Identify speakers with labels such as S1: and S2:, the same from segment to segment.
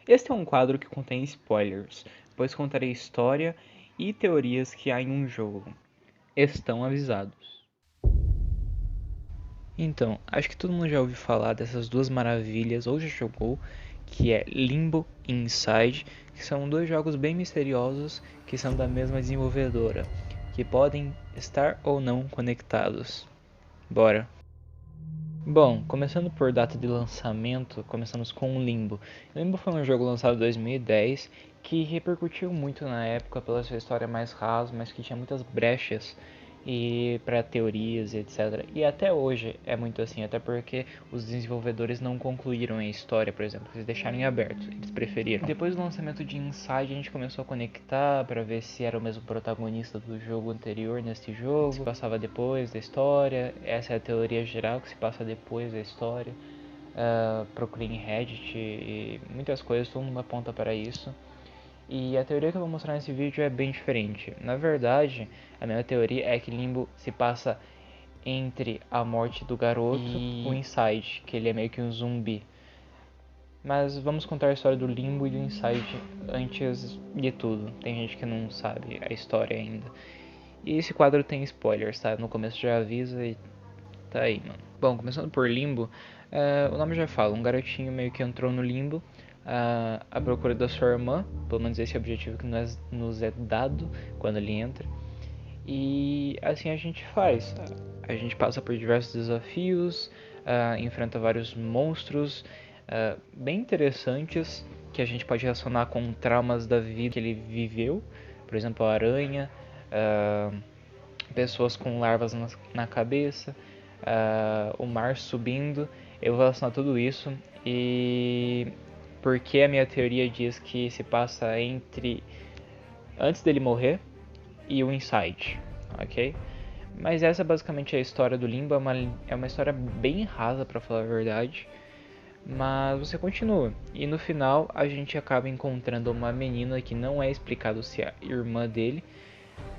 S1: Este é um quadro que contém spoilers, pois contarei história e teorias que há em um jogo. Estão avisados. Então, acho que todo mundo já ouviu falar dessas duas maravilhas, ou já jogou, que é Limbo e Inside, que são dois jogos bem misteriosos que são da mesma desenvolvedora, que podem estar ou não conectados. Bora! Bom, começando por data de lançamento, começamos com Limbo. Limbo foi um jogo lançado em 2010 que repercutiu muito na época pela sua história mais rasa, mas que tinha muitas brechas e para teorias e etc. E até hoje é muito assim, até porque os desenvolvedores não concluíram a história, por exemplo, eles deixaram em aberto, eles preferiram. Depois do lançamento de Inside, a gente começou a conectar para ver se era o mesmo protagonista do jogo anterior neste jogo, se passava depois da história. Essa é a teoria geral, que se passa depois da história. Procurei em Reddit e muitas coisas, todo mundo aponta para isso. E a teoria que eu vou mostrar nesse vídeo é bem diferente. Na verdade, a minha teoria é que Limbo se passa entre a morte do garoto e o Inside, que ele é meio que um zumbi. Mas vamos contar a história do Limbo e do Inside antes de tudo. Tem gente que não sabe a história ainda. E esse quadro tem spoilers, tá? No começo já avisa e tá aí, mano. Bom, começando por Limbo, o nome já fala, um garotinho meio que entrou no Limbo à procura da sua irmã, pelo menos esse é o objetivo que nos é dado quando ele entra. E assim a gente faz. A gente passa por diversos desafios, enfrenta vários monstros bem interessantes que a gente pode relacionar com traumas da vida que ele viveu. Por exemplo, a aranha, pessoas com larvas na cabeça, o mar subindo. Eu vou relacionar tudo isso e porque a minha teoria diz que se passa entre antes dele morrer e o Inside, ok? Mas essa basicamente é a história do Limbo, é uma história bem rasa pra falar a verdade, mas você continua. E no final a gente acaba encontrando uma menina que não é explicado se é a irmã dele,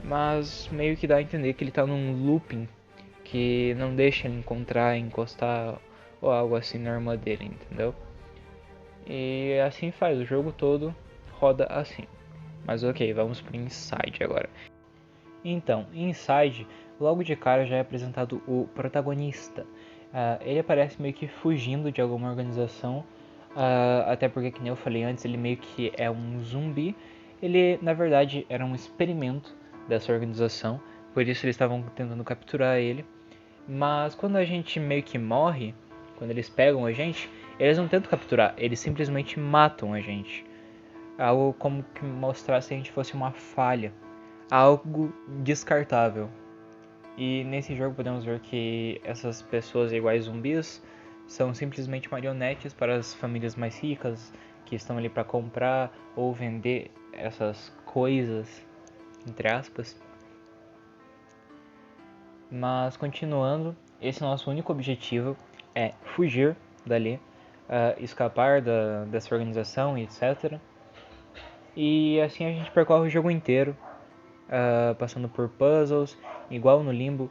S1: mas meio que dá a entender que ele tá num looping que não deixa ele encontrar, encostar ou algo assim na irmã dele, entendeu? E assim faz, o jogo todo roda assim. Mas ok, vamos pro Inside agora. Então, Inside, logo de cara já é apresentado o protagonista. Ele aparece meio que fugindo de alguma organização, até porque, como eu falei antes, ele meio que é um zumbi. Ele, na verdade, era um experimento dessa organização, por isso eles estavam tentando capturar ele. Mas quando a gente meio que morre, quando eles pegam a gente, eles não tentam capturar, eles simplesmente matam a gente. Algo como que mostrasse a gente fosse uma falha, algo descartável. E nesse jogo podemos ver que essas pessoas iguais zumbis são simplesmente marionetes para as famílias mais ricas que estão ali para comprar ou vender essas coisas, entre aspas. Mas continuando, esse nosso único objetivo é fugir dali, escapar dessa organização e etc. E assim a gente percorre o jogo inteiro, passando por puzzles, igual no Limbo,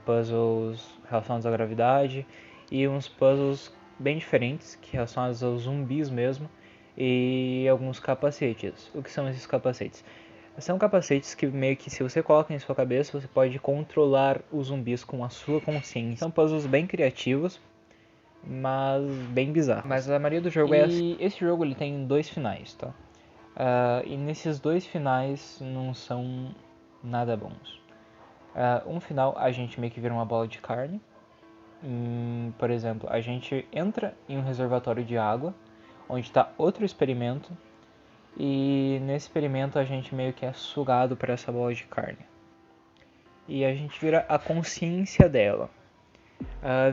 S1: puzzles relacionados à gravidade e uns puzzles bem diferentes, que relacionados aos zumbis mesmo, e alguns capacetes. O que são esses capacetes? São capacetes que meio que se você coloca em sua cabeça, você pode controlar os zumbis com a sua consciência. São puzzles bem criativos, mas bem bizarros. Mas a maioria do jogo é assim. E esse jogo ele tem dois finais, tá? E nesses dois finais não são nada bons. Um final a gente meio que vira uma bola de carne. Por exemplo, a gente entra em um reservatório de água, onde está outro experimento. E nesse experimento a gente meio que é sugado para essa bola de carne. E a gente vira a consciência dela.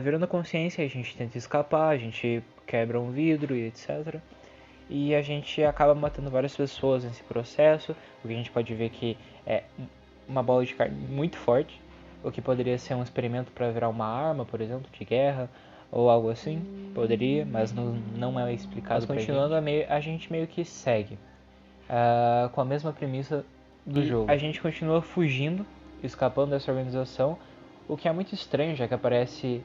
S1: Virando a consciência, a gente tenta escapar, a gente quebra um vidro e etc. E a gente acaba matando várias pessoas nesse processo, porque a gente pode ver que é uma bola de carne muito forte, o que poderia ser um experimento para virar uma arma, por exemplo, de guerra, ou algo assim, poderia, mas não é explicado. Mas continuando, a gente meio que segue com a mesma premissa do jogo. A gente continua fugindo, escapando dessa organização, o que é muito estranho, já que aparece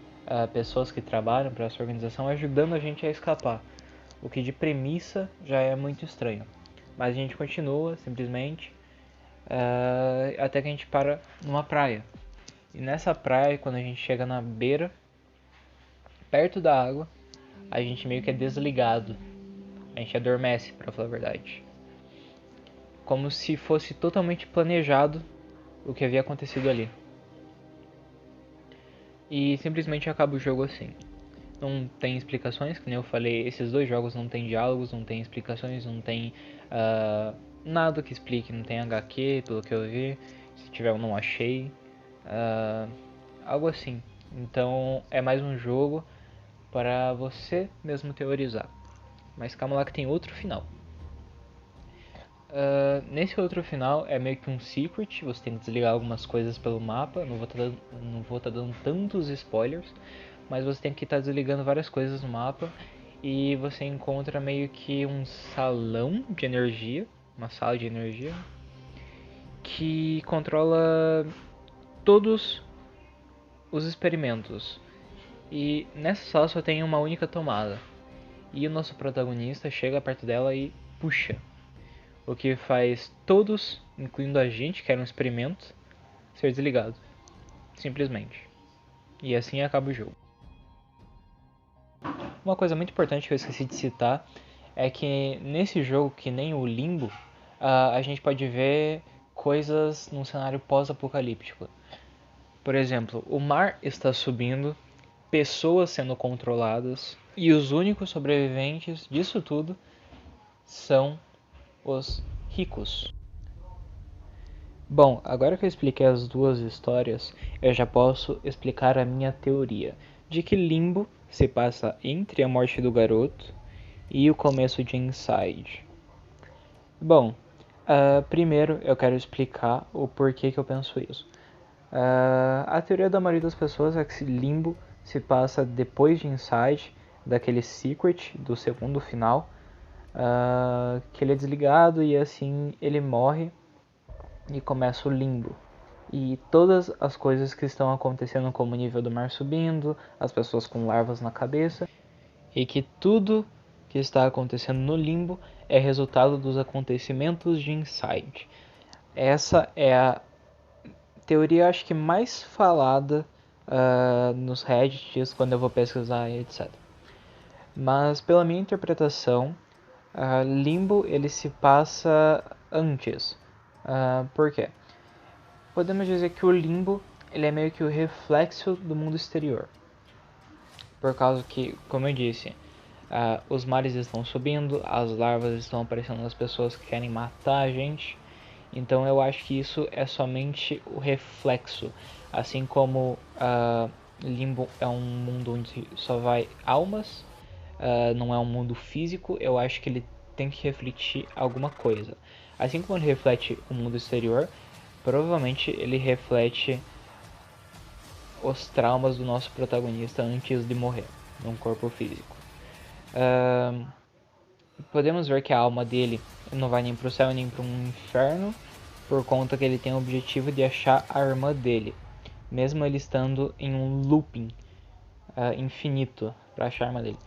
S1: pessoas que trabalham para essa organização ajudando a gente a escapar. o que de premissa já é muito estranho. Mas a gente continua, simplesmente, até que a gente para numa praia. E nessa praia, quando a gente chega na beira, perto da água, a gente meio que é desligado. A gente adormece, pra falar a verdade. Como se fosse totalmente planejado o que havia acontecido ali. E simplesmente acaba o jogo assim. Não tem explicações, que nem eu falei, esses dois jogos não tem diálogos, não tem explicações, não tem nada que explique, não tem HQ, pelo que eu vi. Se tiver eu não achei. Algo assim. Então é mais um jogo para você mesmo teorizar. Mas calma lá que tem outro final. Nesse outro final é meio que um secret, você tem que desligar algumas coisas pelo mapa, não vou tá dando tantos spoilers, mas você tem que estar desligando várias coisas no mapa e você encontra meio que um salão de energia, uma sala de energia, que controla todos os experimentos. E nessa sala só tem uma única tomada. E o nosso protagonista chega perto dela e puxa. O que faz todos, incluindo a gente, que era um experimento, ser desligado. Simplesmente. E assim acaba o jogo. Uma coisa muito importante que eu esqueci de citar é que nesse jogo, que nem o Limbo, a gente pode ver coisas num cenário pós-apocalíptico. Por exemplo, o mar está subindo, pessoas sendo controladas, e os únicos sobreviventes disso tudo são os ricos. Bom, agora que eu expliquei as duas histórias, eu já posso explicar a minha teoria de que Limbo se passa entre a morte do garoto e o começo de Inside. Bom, primeiro eu quero explicar o porquê que eu penso isso. A teoria da maioria das pessoas é que Limbo se passa depois de Inside, daquele secret do segundo final, que ele é desligado e assim ele morre e começa o Limbo. E todas as coisas que estão acontecendo, como o nível do mar subindo, as pessoas com larvas na cabeça, e que tudo que está acontecendo no Limbo é resultado dos acontecimentos de Inside. Essa é a teoria, acho que mais falada nos Reddits quando eu vou pesquisar e etc. Mas pela minha interpretação, Limbo ele se passa antes. Por quê? Podemos dizer que o Limbo ele é meio que o reflexo do mundo exterior. Por causa que, como eu disse, os mares estão subindo, as larvas estão aparecendo nas pessoas que querem matar a gente. Então eu acho que isso é somente o reflexo. Assim como Limbo é um mundo onde só vai almas, não é um mundo físico, eu acho que ele tem que refletir alguma coisa. Assim como ele reflete o mundo exterior, provavelmente ele reflete os traumas do nosso protagonista antes de morrer, num corpo físico. Podemos ver que a alma dele não vai nem para o céu nem para um inferno, por conta que ele tem o objetivo de achar a irmã dele, mesmo ele estando em um looping infinito para achar a irmã dele.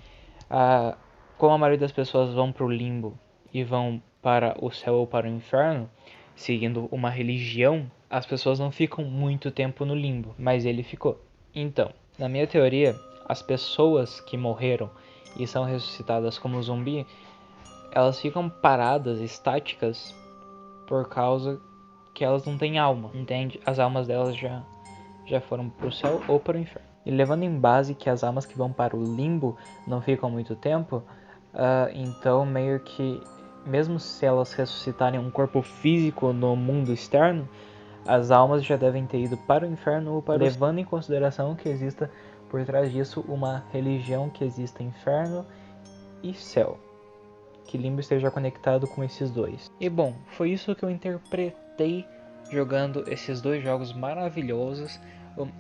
S1: Como a maioria das pessoas vão para o limbo e vão para o céu ou para o inferno, seguindo uma religião, as pessoas não ficam muito tempo no limbo, mas ele ficou. Então, na minha teoria, as pessoas que morreram e são ressuscitadas como zumbi, elas ficam paradas, estáticas, por causa que elas não têm alma, entende? As almas delas já foram para o céu ou para o inferno. E levando em base que as almas que vão para o limbo não ficam muito tempo, então meio que, mesmo se elas ressuscitarem um corpo físico no mundo externo, as almas já devem ter ido para o inferno ou para o céu, levando em consideração que exista por trás disso uma religião que exista inferno e céu, que Limbo esteja conectado com esses dois. E bom, foi isso que eu interpretei jogando esses dois jogos maravilhosos.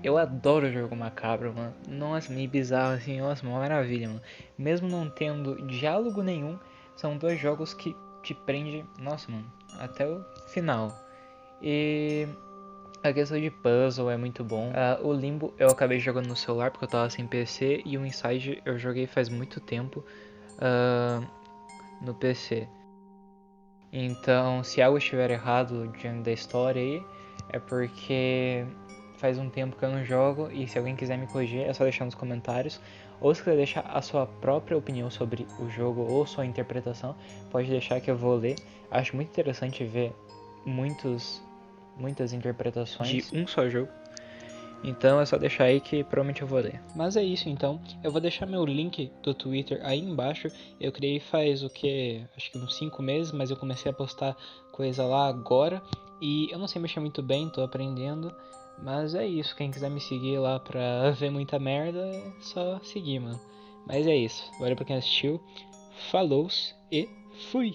S1: Eu adoro o jogo macabro, mano. Nossa, meio bizarro assim, nossa, uma maravilha, mano. Mesmo não tendo diálogo nenhum, são dois jogos que te prendem, nossa, mano, até o final. E a questão de puzzle é muito bom. O Limbo eu acabei jogando no celular porque eu tava sem PC, e o Inside eu joguei faz muito tempo. no PC. Então, se algo estiver errado diante da história aí, é porque faz um tempo que eu não jogo, e se alguém quiser me corrigir é só deixar nos comentários. Ou se quiser deixar a sua própria opinião sobre o jogo ou sua interpretação, pode deixar que eu vou ler. Acho muito interessante ver muitas interpretações de um só jogo. Então é só deixar aí que provavelmente eu vou ler. Mas é isso então, eu vou deixar meu link do Twitter aí embaixo. Eu criei faz o que? Acho que uns 5 meses, mas eu comecei a postar coisa lá agora. E eu não sei mexer muito bem, tô aprendendo. Mas é isso, quem quiser me seguir lá pra ver muita merda, é só seguir, mano. Mas é isso, valeu pra quem assistiu, falou e fui!